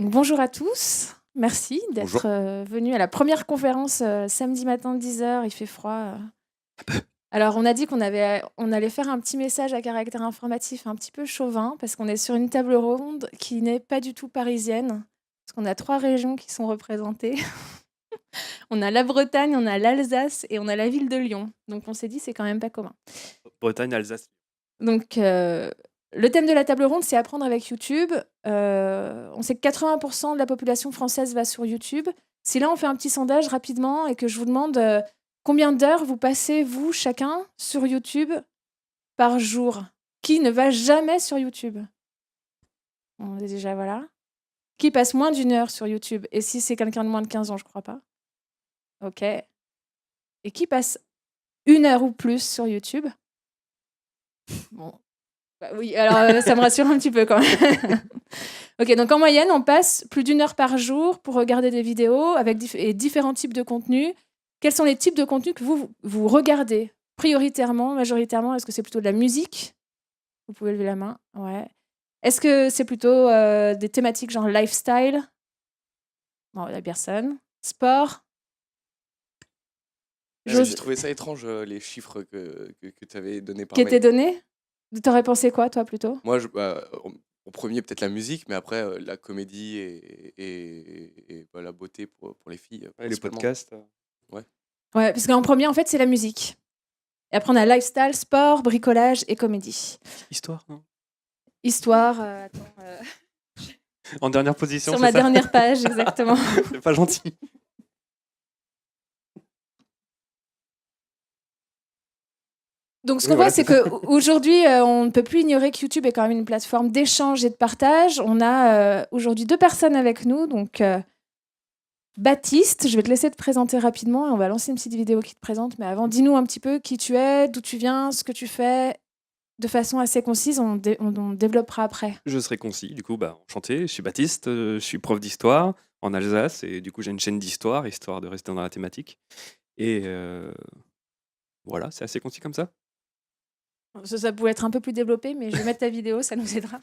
Donc bonjour à tous, merci Bonjour. d'être venus à la première conférence samedi matin 10h, il fait froid. Alors on a dit on allait faire un petit message à caractère informatif un petit peu chauvin, parce qu'on est sur une table ronde qui n'est pas du tout parisienne, parce qu'on a 3 régions qui sont représentées. On a la Bretagne, on a l'Alsace et on a la ville de Lyon. Donc on s'est dit c'est quand même pas commun. Bretagne, Alsace. Donc, le thème de la table ronde, c'est apprendre avec YouTube. On sait que 80% de la population française va sur YouTube. Si là, on fait un petit sondage rapidement et que je vous demande combien d'heures vous passez, vous, chacun, sur YouTube par jour? Qui ne va jamais sur YouTube? On est déjà, voilà. Qui passe moins d'une heure sur YouTube? Et si c'est quelqu'un de moins de 15 ans, je crois pas. Ok. Et qui passe 1 heure ou plus sur YouTube? Bon. Bah oui, alors ça me rassure un petit peu quand même. Ok, donc en moyenne, on passe plus d'1 heure par jour pour regarder des vidéos avec différents types de contenus. Quels sont les types de contenus que vous regardez prioritairement, majoritairement? Est-ce que c'est plutôt de la musique? Vous pouvez lever la main. Ouais. Est-ce que c'est plutôt des thématiques genre lifestyle? Bon, la personne. Sport? J'ai trouvé ça étrange, les chiffres que tu avais donnés par Qui étaient mail. donnés? T'aurais pensé quoi, toi, plutôt? Moi, en premier, peut-être la musique, mais après, la comédie et la beauté pour les filles, Ouais, les principalement. podcasts. Ouais. Ouais, parce qu'en premier, en fait, c'est la musique. Et après, on a lifestyle, sport, bricolage et comédie. Histoire, non? Histoire, En dernière position, sur c'est ma ça? dernière page, exactement. C'est pas gentil. Donc, ce Oui, qu'on voilà, voit, c'est c'est ça. qu'aujourd'hui, on ne peut plus ignorer que YouTube est quand même une plateforme d'échange et de partage. On a aujourd'hui 2 personnes avec nous. Donc, Baptiste, je vais te laisser te présenter rapidement et on va lancer une petite vidéo qui te présente. Mais avant, dis-nous un petit peu qui tu es, d'où tu viens, ce que tu fais, de façon assez concise. On développera après. Je serai concis, du coup, enchanté. Je suis Baptiste, je suis prof d'histoire en Alsace et du coup, j'ai une chaîne d'histoire, histoire de rester dans la thématique. Et voilà, c'est assez concis comme ça. Ça pouvait être un peu plus développé, mais je vais mettre ta vidéo, ça nous aidera.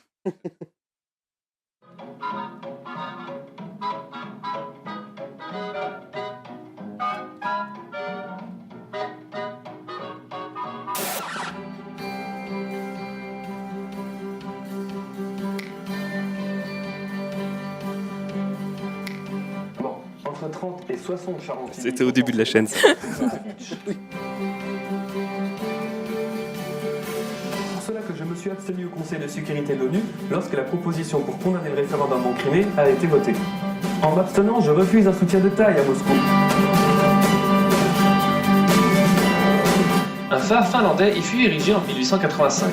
Bon, entre 30 et 60 Charentais. C'était au début de la chaîne, ça. Pour cela que je me suis abstenu au Conseil de sécurité de l'ONU lorsque la proposition pour condamner le référendum en Crimée a été votée. En m'abstenant, je refuse un soutien de taille à Moscou. Un phare finlandais y fut érigé en 1885,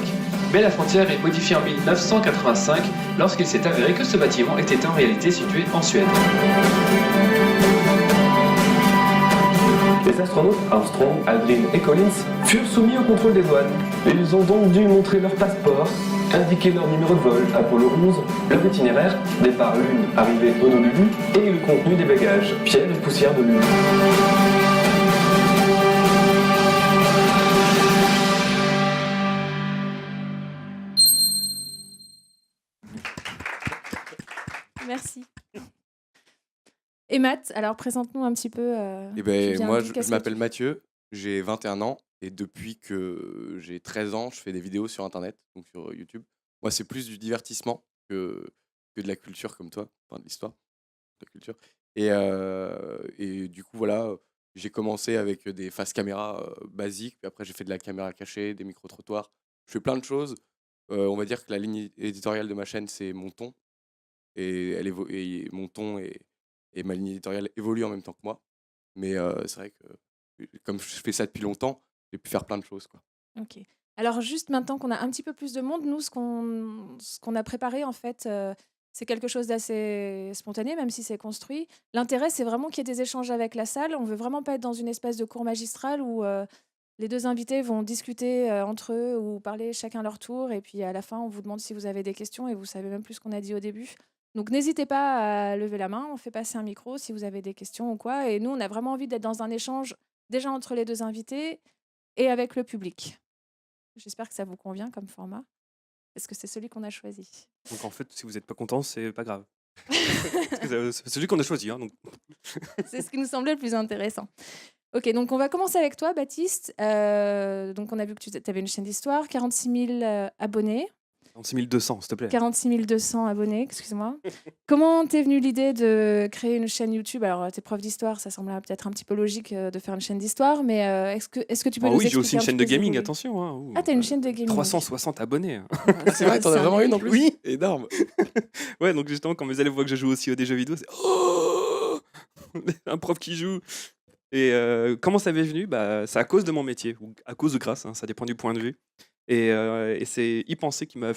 mais la frontière est modifiée en 1985 lorsqu'il s'est avéré que ce bâtiment était en réalité situé en Suède. Les astronautes Armstrong, Aldrin et Collins furent soumis au contrôle des douanes. Ils ont donc dû montrer leur passeport, indiquer leur numéro de vol, Apollo 11, leur itinéraire, départ Lune, arrivée Honolulu, et le contenu des bagages, pierres et poussière de Lune. Merci. Et Matt, alors présente-nous un petit peu. Moi, d'où, je qu'est-ce que m'appelle tu- Mathieu, j'ai 21 ans, et depuis que j'ai 13 ans, je fais des vidéos sur Internet, donc sur YouTube. Moi, c'est plus du divertissement que de la culture comme toi, enfin de l'histoire, de la culture. Et du coup, voilà, j'ai commencé avec des faces caméra basiques, puis après j'ai fait de la caméra cachée, des micro-trottoirs. Je fais plein de choses. On va dire que la ligne éditoriale de ma chaîne, c'est mon ton. Et mon ton et ma ligne éditoriale évoluent en même temps que moi. Mais c'est vrai que comme je fais ça depuis longtemps, j'ai pu faire plein de choses, quoi. Ok. Alors juste maintenant qu'on a un petit peu plus de monde, nous, ce qu'on a préparé, en fait, c'est quelque chose d'assez spontané, même si c'est construit. L'intérêt, c'est vraiment qu'il y ait des échanges avec la salle. On veut vraiment pas être dans une espèce de cours magistral où les 2 invités vont discuter entre eux ou parler chacun leur tour. Et puis à la fin, on vous demande si vous avez des questions et vous savez même plus ce qu'on a dit au début. Donc n'hésitez pas à lever la main, on fait passer un micro si vous avez des questions ou quoi. Et nous, on a vraiment envie d'être dans un échange déjà entre les 2 invités et avec le public. J'espère que ça vous convient comme format, parce que c'est celui qu'on a choisi. Donc en fait, si vous n'êtes pas content, c'est pas grave. Parce que c'est celui qu'on a choisi. Hein, donc. C'est ce qui nous semblait le plus intéressant. Ok, donc on va commencer avec toi, Baptiste. Donc on a vu que tu avais une chaîne d'histoire, 46 000 abonnés. 46 200, s'il te plaît. 46 200 abonnés, excuse-moi. Comment t'es venue l'idée de créer une chaîne YouTube? Alors, t'es prof d'histoire, ça semble peut-être un petit peu logique de faire une chaîne d'histoire, mais est-ce que tu peux nous Oui, j'ai aussi expliquer une un chaîne petit de peu gaming, les- attention. Hein, Ah, t'as une chaîne de gaming. 360 abonnés. Hein. C'est vrai, t'en as vraiment une en plus? Oui. Énorme. Ouais, donc justement, quand mes élèves voient que je joue aussi à des jeux vidéo, c'est oh un prof qui joue. Et comment ça m'est venu? C'est à cause de mon métier, ou à cause de grâce, hein, ça dépend du point de vue. Et c'est y penser qui m'a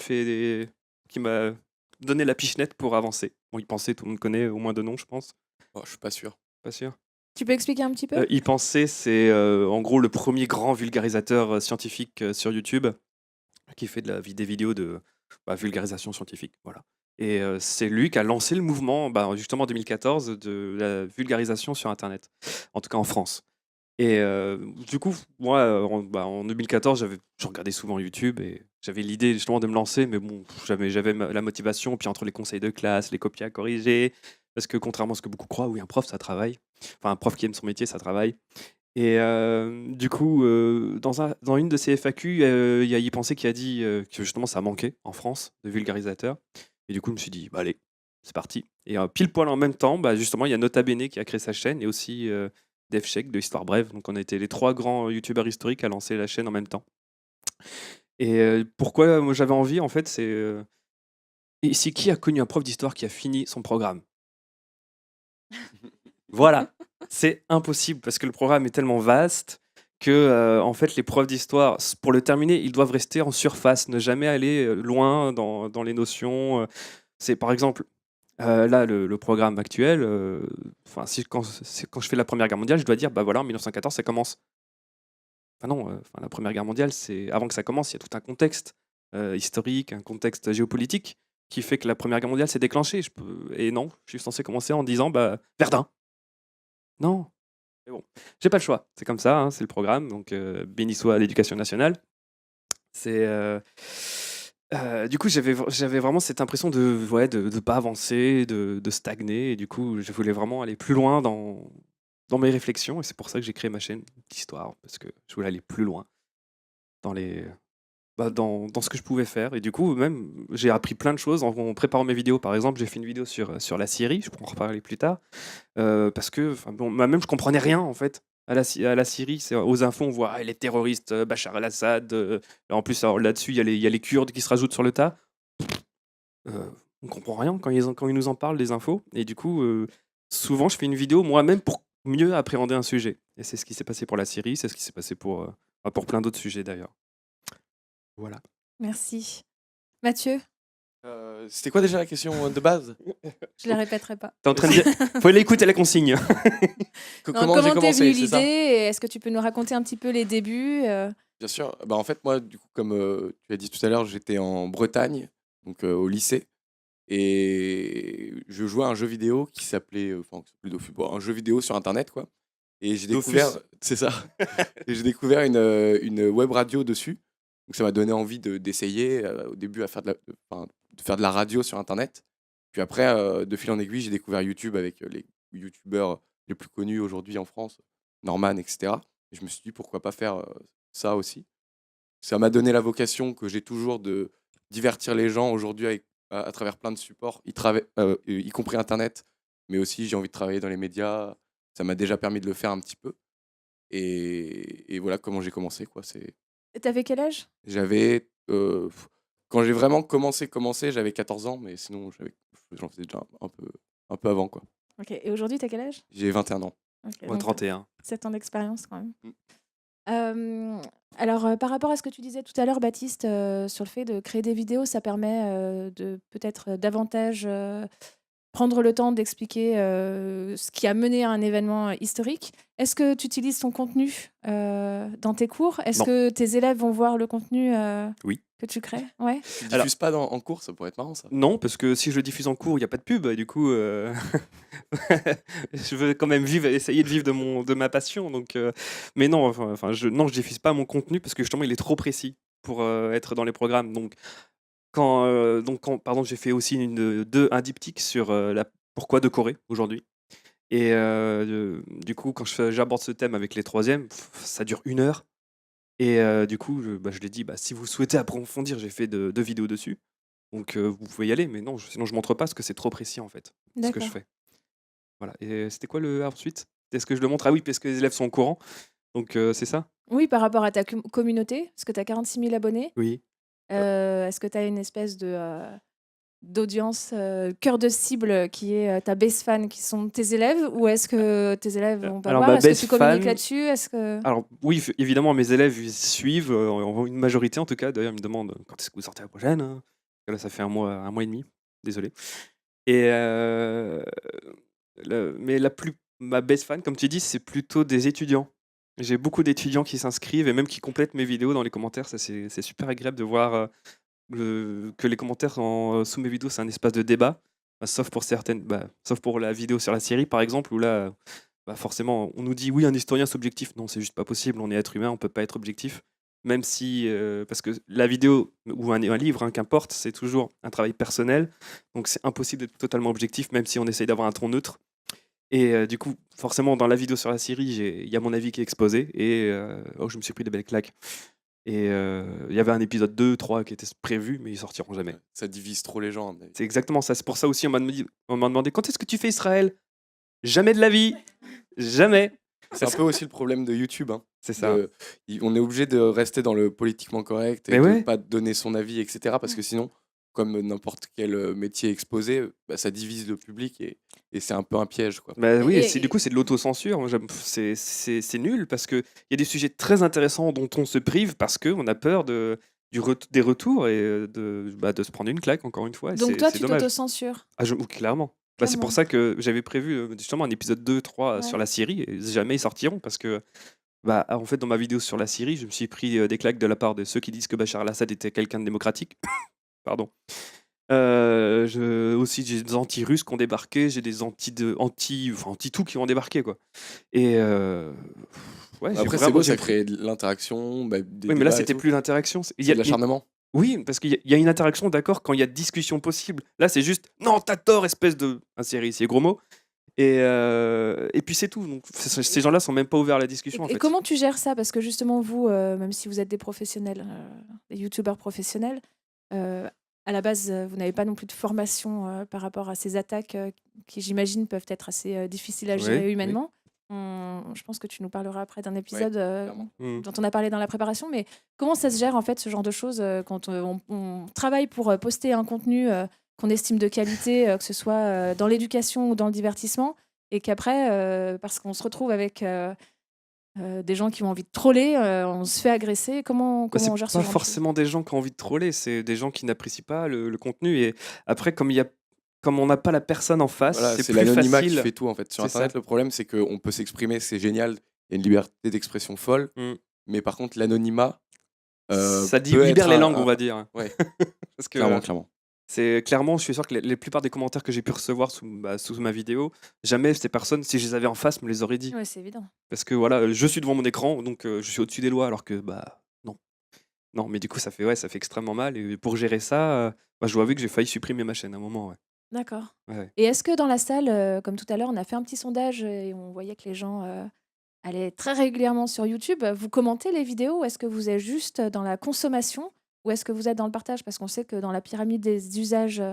donné la pichenette pour avancer. Bon, y penser, tout le monde connaît au moins de nom, je pense. Oh, je suis pas sûr. Pas sûr. Tu peux expliquer un petit peu? Y penser, c'est en gros le premier grand vulgarisateur scientifique sur YouTube qui fait des vidéos de vulgarisation scientifique. Voilà. Et c'est lui qui a lancé le mouvement, justement en 2014, de la vulgarisation sur Internet, en tout cas en France. Et du coup, moi, en 2014, je regardais souvent YouTube et j'avais l'idée justement de me lancer, mais bon, j'avais la motivation, puis entre les conseils de classe, les copies à corriger, parce que contrairement à ce que beaucoup croient, oui, un prof, ça travaille. Enfin, un prof qui aime son métier, ça travaille. Et du coup, dans une de ces FAQ, il y a Y Penser qui a dit que justement ça manquait en France de vulgarisateurs. Et du coup, je me suis dit, allez, c'est parti. Et pile poil en même temps, justement, il y a Nota Bene qui a créé sa chaîne et aussi DevCheck de Histoire Brève. Donc, on a été les 3 grands youtubeurs historiques à lancer la chaîne en même temps. Et pourquoi moi j'avais envie, en fait, c'est. Ici, qui a connu un prof d'histoire qui a fini son programme? Voilà, c'est impossible parce que le programme est tellement vaste que en fait les profs d'histoire, pour le terminer, ils doivent rester en surface, ne jamais aller loin dans les notions. C'est par exemple là le programme actuel. Quand je fais la Première Guerre mondiale, je dois dire voilà, en 1914 ça commence. Enfin non, la Première Guerre mondiale, c'est avant que ça commence, il y a tout un contexte historique, un contexte géopolitique qui fait que la Première Guerre mondiale s'est déclenchée. Et non, je suis censé commencer en disant Verdun. Non, mais bon, j'ai pas le choix. C'est comme ça, hein, c'est le programme. Donc, béni soit l'éducation nationale. Du coup, j'avais vraiment cette impression de pas avancer, de stagner. Et du coup, je voulais vraiment aller plus loin dans mes réflexions. Et c'est pour ça que j'ai créé ma chaîne d'histoire, parce que je voulais aller plus loin dans dans ce que je pouvais faire. Et du coup, même, j'ai appris plein de choses en préparant mes vidéos. Par exemple, j'ai fait une vidéo sur la Syrie, je pourrais en reparler plus tard, parce que même je comprenais rien, en fait, à la Syrie. Aux infos, on voit les terroristes, Bachar el-Assad. En plus, là-dessus, il y a les Kurdes qui se rajoutent sur le tas. On comprend rien quand ils nous en parlent, des infos. Et du coup, souvent, je fais une vidéo moi-même pour mieux appréhender un sujet. Et c'est ce qui s'est passé pour la Syrie, c'est ce qui s'est passé pour plein d'autres sujets, d'ailleurs. Voilà. Merci. Mathieu, C'était quoi déjà la question de base? je ne la répéterai pas. T'es en train de dire, faut l'écouter la consigne. Non, Comment j'ai t'es commencé, venue c'est l'idée ça? et est-ce que tu peux nous raconter un petit peu les débuts Bien sûr. En fait, moi, du coup, comme tu as dit tout à l'heure, j'étais en Bretagne, donc au lycée, et je jouais à un jeu vidéo qui s'appelait, plus Dofus, un jeu vidéo sur Internet, quoi. Et j'ai Dofus. découvert, c'est ça. Et j'ai découvert une web radio dessus. Donc ça m'a donné envie d'essayer au début à faire de la radio sur Internet. Puis après, de fil en aiguille, j'ai découvert YouTube avec les YouTubeurs les plus connus aujourd'hui en France, Norman, etc. Et je me suis dit pourquoi pas faire ça aussi. Ça m'a donné la vocation que j'ai toujours de divertir les gens aujourd'hui à travers plein de supports, y compris Internet, mais aussi j'ai envie de travailler dans les médias. Ça m'a déjà permis de le faire un petit peu. Et voilà comment j'ai commencé, quoi. T'avais quel âge? J'avais quand j'ai vraiment commencé, j'avais 14 ans, mais sinon j'en faisais déjà un peu avant, quoi. Ok, et aujourd'hui, t'as quel âge? J'ai 21 ans. Ok, Moi, donc, 31. 7 ans d'expérience quand même. Alors, par rapport à ce que tu disais tout à l'heure, Baptiste, sur le fait de créer des vidéos, ça permet de peut-être davantage prendre le temps d'expliquer ce qui a mené à un événement historique. Est-ce que tu utilises ton contenu dans tes cours? Est-ce Non. que tes élèves vont voir le contenu Oui. que tu crées? Ouais. Tu diffuses pas en cours, ça pourrait être marrant, ça. Non, parce que si je le diffuse en cours, il n'y a pas de pub. Et du coup, je veux quand même essayer de vivre de ma passion. Donc, mais non, je diffuse pas mon contenu parce que justement, il est trop précis pour être dans les programmes. Donc, Pardon, j'ai fait aussi un diptyque sur pourquoi de Corée aujourd'hui. Et du coup, quand j'aborde ce thème avec les troisièmes, ça dure 1 heure. Et du coup, je l'ai dit, si vous souhaitez approfondir, j'ai fait deux vidéos dessus. Donc vous pouvez y aller, mais non, sinon je montre pas parce que c'est trop précis en fait, ce que je D'accord. fais. Voilà. Et c'était quoi le ensuite? Est-ce que je le montre? Ah oui, parce que les élèves sont au courant. Donc c'est ça? Oui, par rapport à ta communauté, parce que tu as 46 000 abonnés. Oui. Est-ce que tu as une espèce d'audience, cœur de cible qui est ta base fan, qui sont tes élèves, ou est-ce que tes élèves vont pas Alors voir? ma Est-ce que base tu communiques fan, là-dessus? Est-ce que... alors oui, évidemment, mes élèves ils suivent, une majorité en tout cas. D'ailleurs, ils me demandent quand est-ce que vous sortez la prochaine, hein. Là, ça fait 1 mois et demi. Désolé. Et mais ma base fan, comme tu dis, c'est plutôt des étudiants. J'ai beaucoup d'étudiants qui s'inscrivent et même qui complètent mes vidéos dans les commentaires. Ça, c'est super agréable de voir que les commentaires sous mes vidéos, c'est un espace de débat. Sauf pour la vidéo sur la série, par exemple, où là, forcément, on nous dit oui, un historien c'est objectif. Non, c'est juste pas possible. On est être humain, on peut pas être objectif. Même si, parce que la vidéo ou un livre, hein, qu'importe, c'est toujours un travail personnel. Donc c'est impossible d'être totalement objectif, même si on essaye d'avoir un ton neutre. Et du coup, forcément, dans la vidéo sur la série, il y a mon avis qui est exposé. Et je me suis pris des belles claques. Et il y avait un épisode 2, 3 qui était prévu, mais ils sortiront jamais. Ouais, ça divise trop les gens. Mais... C'est exactement ça. C'est pour ça aussi, on m'a demandé quand est-ce que tu fais Israël? Jamais de la vie. Jamais. C'est un peu aussi le problème de YouTube. Hein. C'est ça. On est obligé de rester dans le politiquement correct et Mais de ouais. pas donner son avis, etc. Parce que sinon, comme n'importe quel métier exposé, ça divise le public et c'est un peu un piège. Quoi. Bah oui, Et- du coup, c'est de l'autocensure. Moi, c'est nul parce qu'il y a des sujets très intéressants dont on se prive parce qu'on a peur des retours et de se prendre une claque, encore une fois. Et Donc toi, c'est tu dommage. t'auto-censures. Clairement. C'est Clairement. pour ça que j'avais prévu justement un épisode 2, 3 sur Ouais. la Syrie et jamais ils sortiront parce que en fait, dans ma vidéo sur la Syrie, je me suis pris des claques de la part de ceux qui disent que Bachar al-Assad était quelqu'un de démocratique. Pardon. Aussi, j'ai des anti-russes qui ont débarqué, j'ai des anti-tout qui ont débarqué, quoi. Et ouais, Après, c'est beau, ça crée de l'interaction, des Oui, mais là, débats et c'était tout. plus l'interaction. C'est de l'acharnement. Oui, parce qu'il y a une interaction, d'accord, quand il y a discussion possible. Là, c'est juste non, t'as tort, espèce de. Inséré ici, gros mot. Et puis c'est tout. Donc, ces gens-là sont même pas ouverts à la discussion. En Et fait. comment tu gères ça? Parce que justement, vous, même si vous êtes des professionnels, des youtubeurs professionnels, à la base, vous n'avez pas non plus de formation par rapport à ces attaques qui, j'imagine, peuvent être assez difficiles à gérer Oui. humainement. Je pense que tu nous parleras après d'un épisode clairement. dont on a parlé dans la préparation. Mais comment ça se gère, en fait, ce genre de choses quand on travaille pour poster un contenu qu'on estime de qualité, que ce soit dans l'éducation ou dans le divertissement, et qu'après, parce qu'on se retrouve avec des gens qui ont envie de troller, on se fait agresser. Comment C'est on gère ce pas genre de choses? forcément des gens qui ont envie de troller, c'est des gens qui n'apprécient pas le contenu. Et après, comme on n'a pas la personne en face, Voilà, c'est c'est plus l'anonymat qui facile. fait tout en fait. Sur C'est Internet, ça. le problème, c'est qu'on peut s'exprimer, c'est génial, il y a une liberté d'expression folle, Mm. mais par contre, l'anonymat Ça peut libère être les langues, on va dire. Ouais, Parce que clairement. c'est clairement, je suis sûr que la plupart des commentaires que j'ai pu recevoir sous ma vidéo, jamais ces personnes, si je les avais en face, me les auraient dit. Ouais, c'est évident. Parce que voilà, je suis devant mon écran, donc je suis au-dessus des lois, alors que non. Non, mais du coup, ça fait extrêmement mal. Et pour gérer ça, je dois avouer que j'ai failli supprimer ma chaîne à un moment. Ouais. D'accord. Ouais. Et est-ce que dans la salle, comme tout à l'heure, on a fait un petit sondage et on voyait que les gens allaient très régulièrement sur YouTube, vous commentez les vidéos ou est-ce que vous êtes juste dans la consommation ou est-ce que vous êtes dans le partage? Parce qu'on sait que dans la pyramide des usages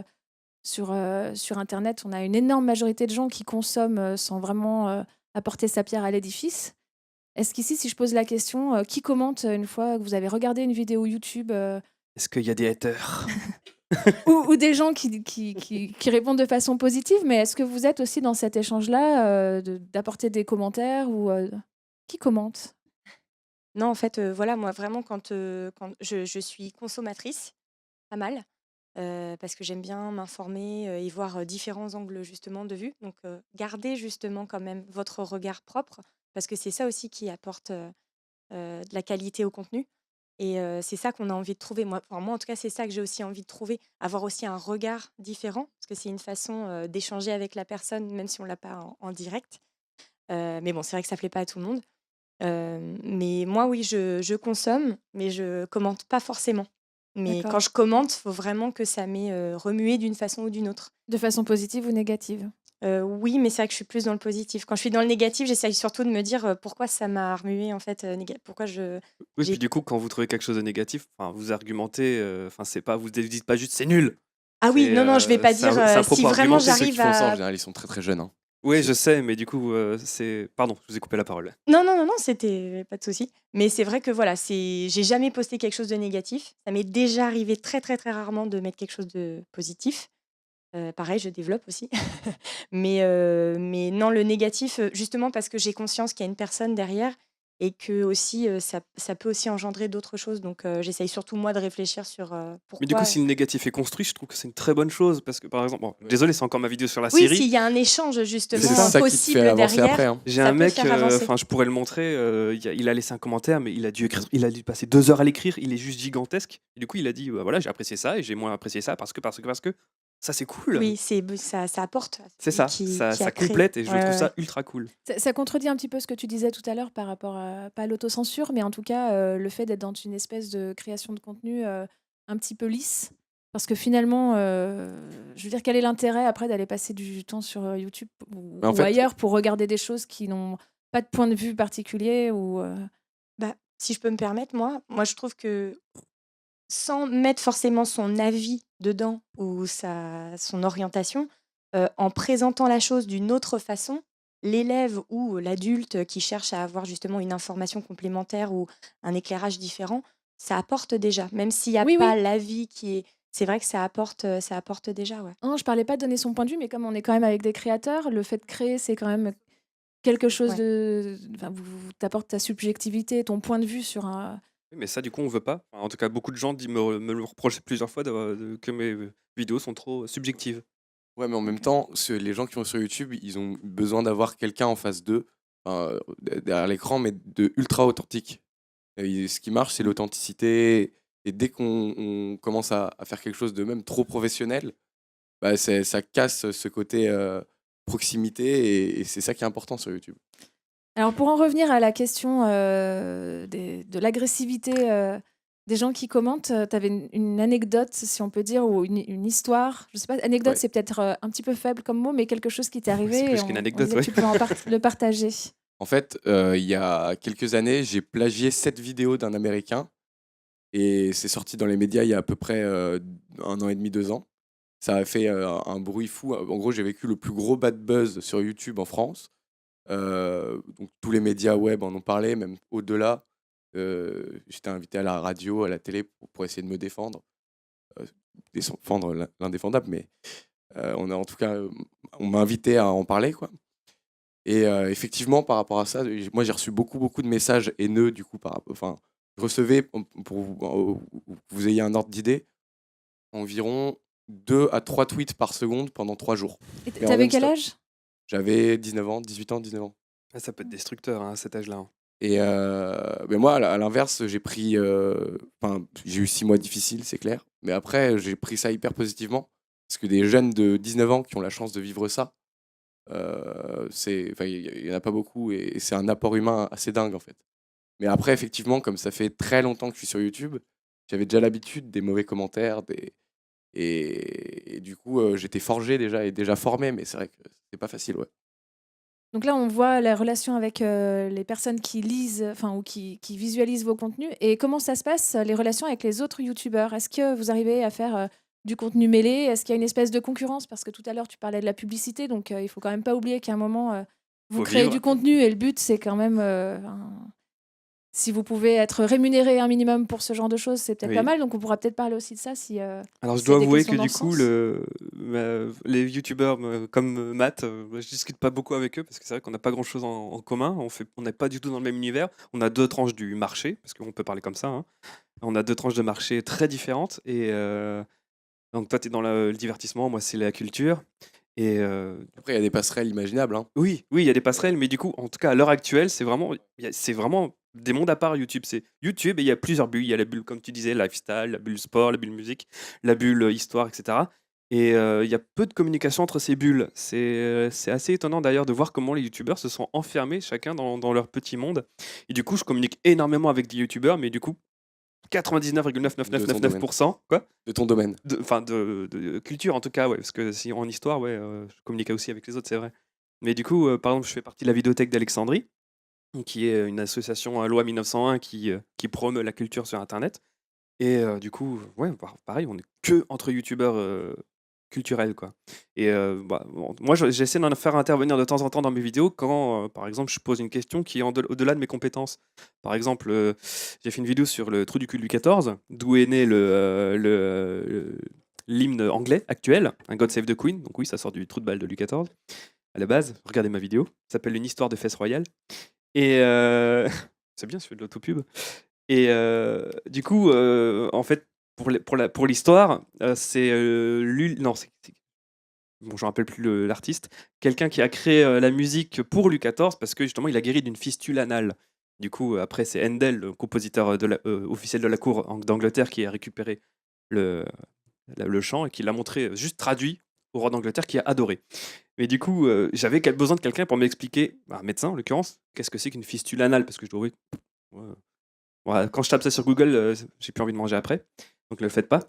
sur Internet, on a une énorme majorité de gens qui consomment sans vraiment apporter sa pierre à l'édifice. Est-ce qu'ici, si je pose la question, qui commente une fois que vous avez regardé une vidéo YouTube Est-ce qu'il y a des haters? ou des gens qui répondent de façon positive, mais est-ce que vous êtes aussi dans cet échange-là d'apporter des commentaires ou qui commente? Non, en fait, voilà, moi, vraiment, quand je suis consommatrice, pas mal, parce que j'aime bien m'informer et voir différents angles, justement, de vue. Donc, gardez, justement, quand même votre regard propre, parce que c'est ça aussi qui apporte de la qualité au contenu. Et c'est ça qu'on a envie de trouver. Moi, en tout cas, c'est ça que j'ai aussi envie de trouver. Avoir aussi un regard différent, parce que c'est une façon d'échanger avec la personne, même si on ne l'a pas en direct. Mais bon, c'est vrai que ça ne plaît pas à tout le monde. Mais moi, oui, je consomme, mais je commente pas forcément. Mais quand D'accord. je commente, il faut vraiment que ça m'ait remué d'une façon ou d'une autre. De façon positive ou négative? Oui, mais c'est vrai que je suis plus dans le positif. Quand je suis dans le négatif, j'essaye surtout de me dire pourquoi ça m'a remué en fait, pourquoi Oui, puis j'ai. du coup, quand vous trouvez quelque chose de négatif, enfin, vous argumentez, enfin, c'est pas, vous ne dites pas juste c'est nul. Ah oui, C'est non, non, je vais pas dire c'est un si propos vraiment argumenté. Ceux qui j'arrive font ça, en à. général, ils sont très très jeunes, hein. Oui, je sais, mais du coup, c'est. Pardon, je vous ai coupé la parole. Non, non, non, non, c'était pas de souci. Mais c'est vrai que voilà, j'ai jamais posté quelque chose de négatif. Ça m'est déjà arrivé très, très, très rarement de mettre quelque chose de positif. Pareil, je développe aussi. Mais non, le négatif, justement parce que j'ai conscience qu'il y a une personne derrière et que aussi, ça peut aussi engendrer d'autres choses. Donc, j'essaye surtout moi de réfléchir sur Mais du coup, pourquoi. si le négatif est construit, je trouve que c'est une très bonne chose. Parce que, par exemple, bon, Ouais. désolé, c'est encore ma vidéo sur la Oui, série. s'il y a un échange Mais justement c'est ça. ça qui te fait possible avancer après, derrière, hein. J'ai ça un peut mec, faire avancer. enfin, je pourrais le montrer. Il a laissé un commentaire, mais il a dû passer 2 heures à l'écrire. Il est juste gigantesque. Et du coup, il a dit, bah, voilà, j'ai apprécié ça et j'ai moins apprécié ça parce que ça, c'est cool. Oui, ça apporte à C'est celui ça, qui ça, a ça créé. complète et je Ouais, trouve ouais, ça ouais. ultra cool. Ça contredit un petit peu ce que tu disais tout à l'heure par rapport pas à l'autocensure, mais en tout cas, le fait d'être dans une espèce de création de contenu, un petit peu lisse. Parce que finalement, je veux dire, quel est l'intérêt après d'aller passer du temps sur, YouTube Mais en ou fait, ailleurs pour regarder des choses qui n'ont pas de point de vue particulier ou, Bah, si je peux me permettre, moi je trouve que sans mettre forcément son avis dedans ou son orientation, en présentant la chose d'une autre façon, l'élève ou l'adulte qui cherche à avoir justement une information complémentaire ou un éclairage différent, ça apporte déjà. Même s'il y a Oui, pas oui. l'avis qui est c'est vrai que ça apporte déjà, ouais. Non, je parlais pas de donner son point de vue, mais comme on est quand même avec des créateurs, le fait de créer, c'est quand même quelque chose Ouais. de enfin, tu apportes ta subjectivité, ton point de vue sur un Oui, mais ça, du coup, on veut pas. Enfin, en tout cas, beaucoup de gens me le reprochent plusieurs fois que mes vidéos sont trop subjectives. ouais, mais en même OK. temps, les gens qui vont sur YouTube, ils ont besoin d'avoir quelqu'un en face d'eux, enfin, derrière l'écran, mais de ultra authentique. Et ce qui marche, c'est Mmh. l'authenticité. Et dès qu'on commence à faire quelque chose de même trop professionnel, bah, ça casse ce côté proximité et c'est ça qui est important sur YouTube. Alors pour en revenir à la question, de l'agressivité, des gens qui commentent, tu avais une anecdote, si on peut dire, ou une histoire, je sais pas, anecdote, Ouais, c'est peut-être, un petit peu faible comme mot, mais quelque chose qui t'est Ouais, c'est arrivé et plus qu'une on anecdote, disait que ouais. tu pouvais le partager. en fait, il y a quelques années, j'ai plagié 7 vidéos d'un Américain et c'est sorti dans les médias il y a à peu près 1 an et demi, 2 ans. Ça a fait un bruit fou. En gros, j'ai vécu le plus gros bad buzz sur YouTube en France. Donc tous les médias web en ont parlé, même au-delà. J'étais invité à la radio, à la télé pour essayer de me défendre, défendre l'indéfendable, mais on a en tout cas, on m'a invité à en parler, quoi. Et effectivement, par rapport à ça, moi j'ai reçu beaucoup, beaucoup de messages haineux, du coup, enfin, je recevais, pour que vous ayez un ordre d'idée, environ 2 à 3 tweets par seconde pendant 3 jours, Et mais tu en avais non quel stop. âge? J'avais 19 ans, 18 ans, 19 ans. Ah, ça peut être destructeur hein, à cet âge-là, hein. Et mais moi, à l'inverse, j'ai pris, enfin, j'ai eu 6 mois difficiles, c'est clair, mais après, j'ai pris ça hyper positivement parce que des jeunes de 19 ans qui ont la chance de vivre ça, enfin, il y en a pas beaucoup et c'est un apport humain assez dingue, en fait. Mais après, effectivement, comme ça fait très longtemps que je suis sur YouTube, j'avais déjà l'habitude des mauvais commentaires, et du coup, j'étais forgé déjà et déjà formé, mais c'est vrai que c'est pas facile, ouais. Donc là, on voit la relation avec, les personnes qui lisent, enfin ou qui visualisent vos contenus et comment ça se passe, les relations avec les autres youtubeurs? Est-ce que vous arrivez à faire, du contenu mêlé? Est-ce qu'il y a une espèce de concurrence? Parce que tout à l'heure, tu parlais de la publicité, donc il faut quand même pas oublier qu'à un moment, vous Faut créez vivre. du contenu et le but, c'est quand même, si vous pouvez être rémunéré un minimum pour ce genre de choses, c'est peut-être pas Oui. mal. Donc on pourra peut-être parler aussi de ça si, Alors, je s'il y dois a des avouer questions que dans du ce coup, sens. les youtubeurs comme Matt, je discute pas beaucoup avec eux parce que c'est vrai qu'on n'a pas grand-chose en commun. On n'est pas du tout dans le même univers. On a 2 tranches du marché, parce qu'on peut parler comme ça, hein. On a 2 tranches de marché très différentes. Et donc, toi, tu es dans le divertissement, moi, c'est la culture. Et Après, il y a des passerelles imaginables, hein. oui, oui, il y a des passerelles, mais du coup, en tout cas, à l'heure actuelle, c'est vraiment des mondes à part YouTube. C'est YouTube et il y a plusieurs bulles. Il y a la bulle, comme tu disais, lifestyle, la bulle sport, la bulle musique, la bulle histoire, etc. Et il y a peu de communication entre ces bulles. C'est assez étonnant d'ailleurs de voir comment les YouTubeurs se sont enfermés chacun dans leur petit monde. Et du coup, je communique énormément avec des YouTubeurs, mais du coup, 99,99999%. Quoi De ton domaine. Enfin, de culture en tout cas, ouais. Parce que si en histoire, ouais, je communiquais aussi avec les autres, c'est vrai. Mais du coup, par exemple, je fais partie de la Vidéothèque d'Alexandrie, qui est une association à loi 1901 qui promeut la culture sur Internet. Et du coup, ouais, pareil, on est que entre youtubeurs culturels, quoi. Et moi, j'essaie d'en faire intervenir de temps en temps dans mes vidéos quand, par exemple, je pose une question qui est au-delà de mes compétences. Par exemple, j'ai fait une vidéo sur le trou du cul Louis XIV, d'où est né l'hymne anglais actuel, un God Save the Queen. Donc oui, ça sort du trou de balle de Louis XIV. À la base, regardez ma vidéo, ça s'appelle Une histoire de Fès royale. Et c'est bien, je fais de l'autopub. Et du coup, en fait, pour l'histoire, c'est non, bon, je ne me rappelle plus l'artiste, quelqu'un qui a créé la musique pour Louis XIV parce que justement, il a guéri d'une fistule anale. Du coup, après, c'est Handel, le compositeur officiel de la cour d'Angleterre, qui a récupéré le chant et qui l'a montré juste traduit au roi d'Angleterre, qui a adoré. Mais du coup, j'avais besoin de quelqu'un pour m'expliquer, un médecin en l'occurrence, qu'est-ce que c'est qu'une fistule anale, parce que je dois voilà, quand je tape ça sur Google, j'ai plus envie de manger après, donc ne le faites pas.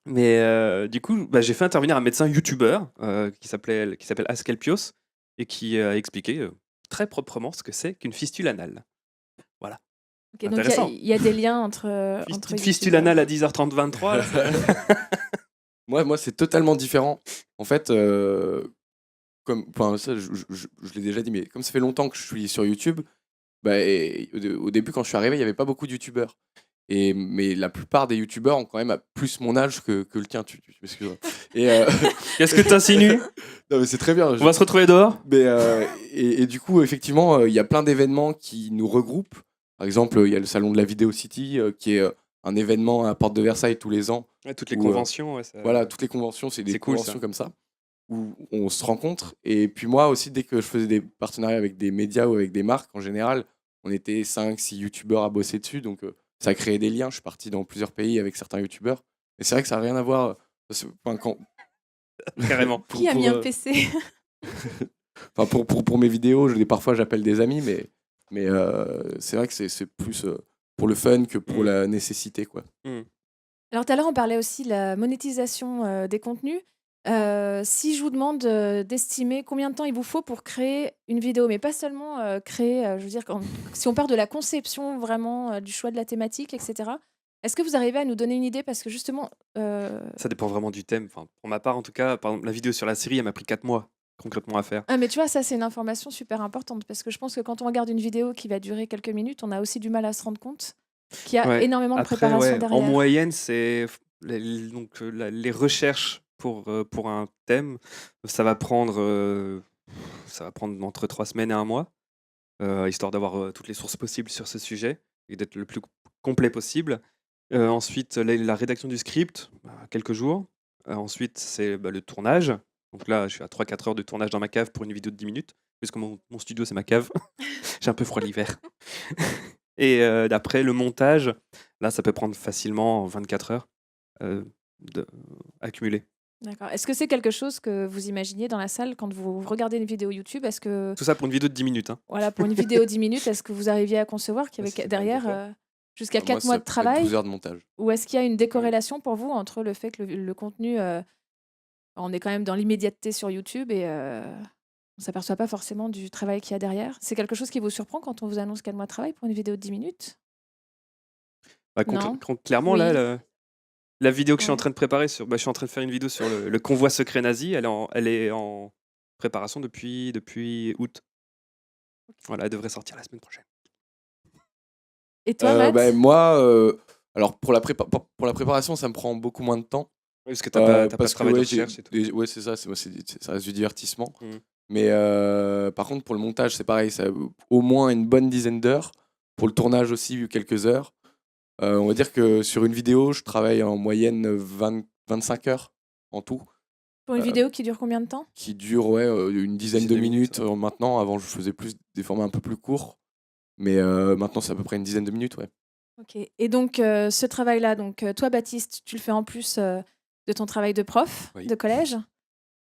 Mais du coup, j'ai fait intervenir un médecin youtubeur qui s'appelle Asclepios et qui a expliqué très proprement ce que c'est qu'une fistule anale. Voilà. Ok, donc Intéressant. il y a des liens entre Petite fistule anale à 10h30, 23. là, Moi, c'est totalement différent. En fait, ça, je l'ai déjà dit, mais comme ça fait longtemps que je suis sur YouTube, au début, quand je suis arrivé, il n'y avait pas beaucoup de youtubeurs. Mais la plupart des youtubeurs ont quand même plus mon âge que le tien, tu m'excuses. Et Qu'est-ce que tu insinues? non, mais c'est très bien. On va se retrouver dehors? Mais, et du coup, effectivement, il y a plein d'événements qui nous regroupent. Par exemple, il y a le salon de la Vidéo City, qui est un événement à la Porte de Versailles tous les ans. Ouais, toutes les Où, conventions. Ouais, Voilà, toutes les conventions, c'est des c'est cool, conventions ça. comme ça, où on se rencontre. Et puis moi aussi, dès que je faisais des partenariats avec des médias ou avec des marques, en général, on était 5-6 youtubeurs à bosser dessus. Donc ça a créé des liens. Je suis parti dans plusieurs pays avec certains youtubeurs. Et c'est vrai que ça n'a rien à voir. Carrément. Qui a mis un PC? Pour mes vidéos, parfois j'appelle des amis, mais c'est vrai que c'est plus pour le fun que pour la nécessité, quoi. Alors tout à l'heure, on parlait aussi de la monétisation des contenus. Si je vous demande d'estimer combien de temps il vous faut pour créer une vidéo, mais pas seulement créer, je veux dire, si on part de la conception vraiment du choix de la thématique, etc., est-ce que vous arrivez à nous donner une idée? Parce que justement, Ça dépend vraiment du thème. Enfin, pour ma part, en tout cas, par exemple, la vidéo sur la série, elle m'a pris 4 mois concrètement à faire. ah, mais tu vois, ça, c'est une information super importante parce que je pense que quand on regarde une vidéo qui va durer quelques minutes, on a aussi du mal à se rendre compte qu'il y a Ouais. énormément de Après, préparation ouais, derrière. en moyenne, c'est les recherches pour un thème, ça va prendre entre 3 semaines et 1 mois, histoire d'avoir toutes les sources possibles sur ce sujet et d'être le plus complet possible. Ensuite, la rédaction du script, quelques jours. Ensuite, c'est le tournage. Donc là, je suis à 3-4 heures de tournage dans ma cave pour une vidéo de 10 minutes, puisque mon studio, c'est ma cave. J'ai un peu froid l'hiver. Et d'après, le montage, là, ça peut prendre facilement 24 heures accumulées. D'accord. Est-ce que c'est quelque chose que vous imaginiez dans la salle quand vous regardez une vidéo YouTube? Est-ce que, Tout ça pour une vidéo de 10 minutes. Hein. voilà, pour une vidéo 10 minutes, est-ce que vous arriviez à concevoir qu'il y Ouais, ça avait fait pas mal de derrière fois. jusqu'à Moi, 4 mois ça de peut être travail? 12 heures de montage. Ou est-ce qu'il y a une décorrélation pour vous entre le fait que le contenu, on est quand même dans l'immédiateté sur YouTube et on ne s'aperçoit pas forcément du travail qu'il y a derrière? C'est quelque chose qui vous surprend quand on vous annonce 4 mois de travail pour une vidéo de 10 minutes? Non? Clairement, Oui. là, la vidéo que je suis en Ouais. train de préparer je suis en train de faire une vidéo sur le convoi secret nazi. Elle est en préparation depuis août. Voilà, elle devrait sortir la semaine prochaine. Et toi, Matt? Moi, alors pour la préparation, ça me prend beaucoup moins de temps. Oui, parce que t'as pas de parce que travail de ouais, recherche et tout. ouais, c'est ça, ça reste du divertissement. Mm. Mais par contre, pour le montage, c'est pareil, ça au moins une bonne dizaine d'heures. Pour le tournage aussi, quelques heures. On va dire que sur une vidéo, je travaille en moyenne 25 heures en tout, Pour une vidéo qui dure combien de temps? qui dure une dizaine de minutes maintenant. Avant, je faisais des formats un peu plus courts. Mais maintenant, c'est à peu près une dizaine de minutes, ouais. Ok. Et donc, ce travail-là, toi, Baptiste, tu le fais en plus de ton travail de prof Oui. de collège.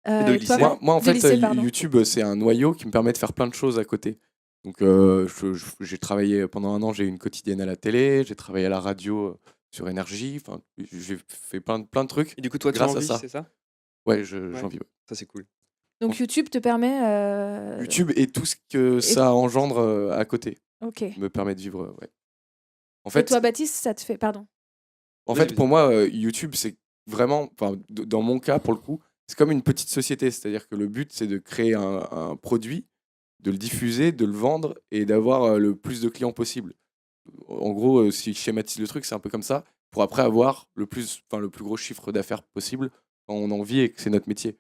de lycée. Toi, Moi, en de fait, lycée, pardon. YouTube, c'est un noyau qui me permet de faire plein de choses à côté. Donc, j'ai travaillé pendant un an, j'ai eu une quotidienne à la télé, j'ai travaillé à la radio sur Énergie. Enfin, j'ai fait plein de trucs Et du coup, toi, tu grâce en à vis, ça. c'est ça? Ouais, Ouais. j'en vis. Ouais. Ça, c'est cool. Donc YouTube te permet. YouTube et tout ce que et- ça engendre à côté Ok. Et me permet de vivre. Ouais. En fait, toi, Baptiste, ça te fait. Pardon. Vas-y, pour vas-y. moi, YouTube, c'est vraiment, enfin, dans mon cas, pour le coup, c'est comme une petite société. C'est-à-dire que le but, c'est de créer un produit, de le diffuser, de le vendre et d'avoir le plus de clients possible. En gros, si je schématise le truc, c'est un peu comme ça, pour après avoir le plus gros chiffre d'affaires possible quand on en vit et que c'est notre métier.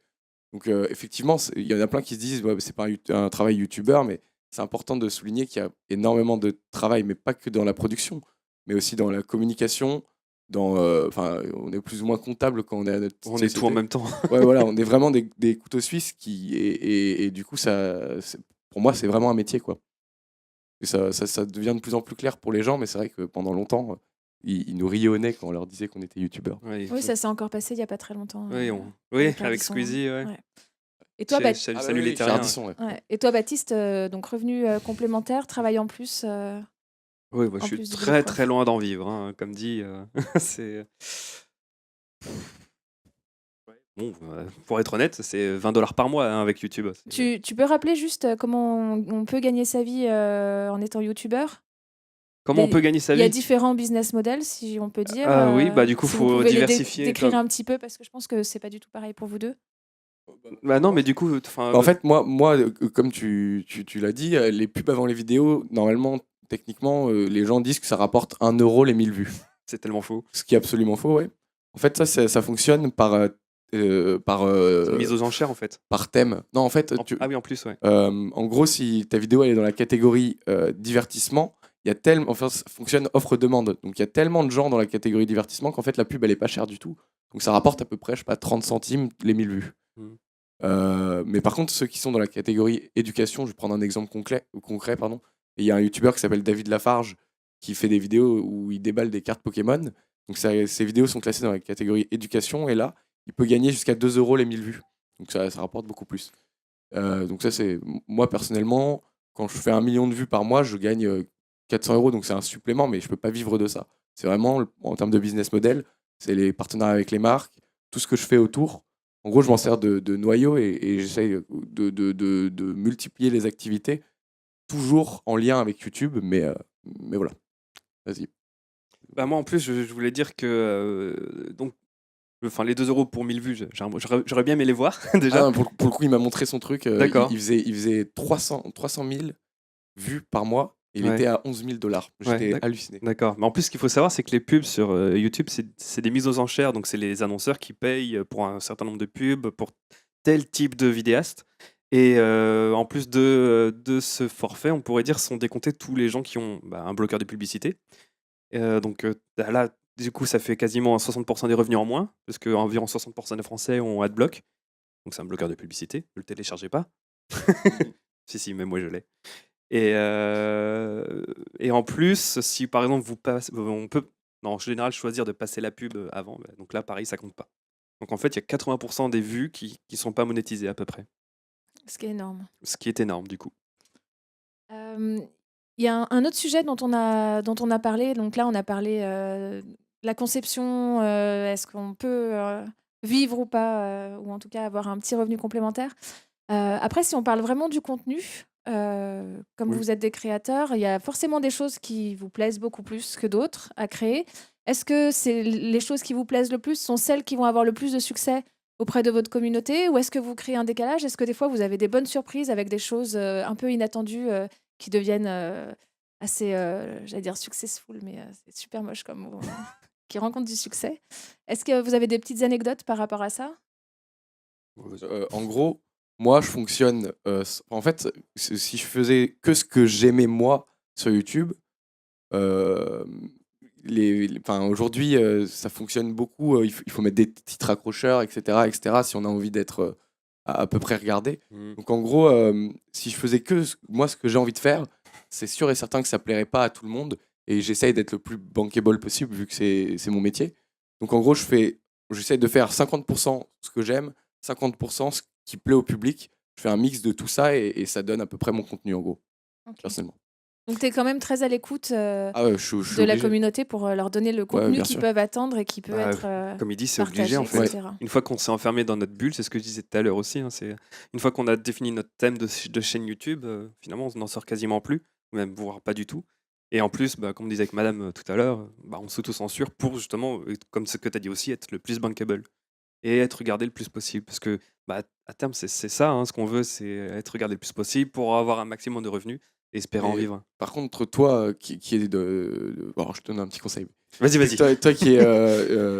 Donc effectivement, il y en a plein qui se disent, ouais, c'est pas un travail youtubeur, mais c'est important de souligner qu'il y a énormément de travail, mais pas que dans la production, mais aussi dans la communication, on est plus ou moins comptable quand on est à notre petite On est tout en société. même temps. Ouais, voilà, on est vraiment des couteaux suisses et du coup, pour moi, c'est vraiment un métier, quoi. Et ça devient de plus en plus clair pour les gens, mais c'est vrai que pendant longtemps, ils nous riaient au nez quand on leur disait qu'on était youtubeurs. Ouais, Oui, ça s'est encore passé il y a pas très longtemps. oui, oui, avec Ardisson. Squeezie, ouais. Ouais. Et toi, Baptiste. Salut les chez terriens. Ardisson, ouais. Ouais. Et toi, Baptiste, donc revenu complémentaire, travail en plus. Oui, bah, En je suis plus du boulot très prof. très loin d'en vivre, hein, comme dit. C'est bon, pour être honnête, c'est 20 $ par mois hein, avec YouTube. Tu peux rappeler juste comment on peut gagner sa vie en étant youtubeur? Comment on peut gagner sa Il y a vie? différents business models, si on peut dire. Ah oui, bah du coup, si vous faut pouvez les diversifier. décrire Comme... un petit peu, parce que je pense que c'est pas du tout pareil pour vous deux. Bah non, mais du coup, enfin, En fait, moi comme tu l'as dit, les pubs avant les vidéos, normalement, techniquement, les gens disent que ça rapporte 1 euro les 1000 vues. c'est tellement faux. Ce qui est absolument faux, ouais. En fait, ça fonctionne C'est une mise aux enchères en fait. par thème. Non, en fait, Ah oui, en plus, ouais. en gros, si ta vidéo elle est dans la catégorie divertissement, il y a tellement, enfin, ça fonctionne offre-demande. Donc il y a tellement de gens dans la catégorie divertissement qu'en fait la pub elle est pas chère du tout. Donc ça rapporte à peu près, je sais pas, 30 centimes les 1000 vues. Mm. Mais par contre, ceux qui sont dans la catégorie éducation, je vais prendre un exemple concret, pardon. Et il y a un youtubeur qui s'appelle David Lafarge qui fait des vidéos où il déballe des cartes Pokémon. Donc ces vidéos sont classées dans la catégorie éducation et là, il peut gagner jusqu'à 2 euros les 1000 vues. Donc ça rapporte beaucoup plus. Donc ça, c'est moi personnellement, quand je fais 1 million de vues par mois, je gagne 400 euros. Donc c'est un supplément, mais je peux pas vivre de ça. C'est vraiment, en termes de business model, c'est les partenariats avec les marques, tout ce que je fais autour. En gros, je m'en sers de noyau et j'essaye de multiplier les activités, toujours en lien avec YouTube, mais voilà. Vas-y. Bah moi en plus, je voulais dire que donc, enfin les 2 € pour 1000 vues, j'aurais bien aimé les voir déjà. Ah, pour le coup, il m'a montré son truc. D'accord. Il faisait 300 000 vues par mois. Et il Ouais. était à 11 000 $. J'étais Ouais, halluciné. D'accord. Mais en plus, ce qu'il faut savoir, c'est que les pubs sur YouTube, c'est des mises aux enchères. Donc, c'est les annonceurs qui payent pour un certain nombre de pubs, pour tel type de vidéaste. Et en plus de ce forfait, on pourrait dire, sont décomptés tous les gens qui ont un bloqueur de publicité. Donc là, du coup, ça fait quasiment 60% des revenus en moins, parce qu'environ 60% des Français ont AdBlock. Donc, c'est un bloqueur de publicité. Ne le téléchargez pas. Si, même moi, je l'ai. Et en plus, si par exemple on peut en général choisir de passer la pub avant, donc là pareil ça compte pas. Donc en fait il y a 80% des vues qui sont pas monétisées à peu près, Ce qui est énorme. ce qui est énorme du coup. Il y a un autre sujet dont on a parlé. Donc là, on a parlé de la conception. Est-ce qu'on peut vivre ou pas, ou en tout cas avoir un petit revenu complémentaire. Après, si on parle vraiment du contenu, comme Oui. vous êtes des créateurs, il y a forcément des choses qui vous plaisent beaucoup plus que d'autres à créer. Est-ce que les choses qui vous plaisent le plus sont celles qui vont avoir le plus de succès auprès de votre communauté, ou est-ce que vous créez un décalage? Est-ce que des fois vous avez des bonnes surprises avec des choses un peu inattendues qui deviennent assez, j'allais dire successful, mais c'est super moche comme mot, hein, qui rencontrent du succès. Est-ce que vous avez des petites anecdotes par rapport à ça? En gros, moi, je fonctionne. En fait, si je faisais que ce que j'aimais moi sur YouTube, euh, aujourd'hui, ça fonctionne beaucoup. Il faut mettre des titres accrocheurs, etc., si on a envie d'être à peu près regardé. Mhm. Donc, en gros, si je faisais que moi ce que j'ai envie de faire, c'est sûr et certain que ça plairait pas à tout le monde. Et j'essaye d'être le plus bankable possible vu que c'est mon métier. Donc, en gros, j'essaye de faire 50% ce que j'aime, 50% ce qui plaît au public. Je fais un mix de tout ça et ça donne à peu près mon contenu en gros. Ok. personnellement. Donc, tu es quand même très à l'écoute Ah ouais, je suis de la obligé. communauté pour leur donner le contenu bien qu'ils sûr. peuvent attendre et qui peut Bah, être comme il dit, c'est obligé partagé, en fait. etc. Une fois qu'on s'est enfermé dans notre bulle, c'est ce que je disais tout à l'heure aussi, hein, c'est une fois qu'on a défini notre thème de chaîne YouTube, finalement on n'en sort quasiment plus, ou même voire pas du tout. Et en plus, bah, comme on disait avec madame tout à l'heure, bah, on s'auto-censure pour justement, comme ce que tu as dit aussi, être le plus bankable et être regardé le plus possible. Parce que bah, à terme, c'est ça, hein, ce qu'on veut, c'est être regardé le plus possible pour avoir un maximum de revenus et espérer en Et vivre. par contre, toi, qui est alors, je te donne un petit conseil. Vas-y, vas-y. Toi qui est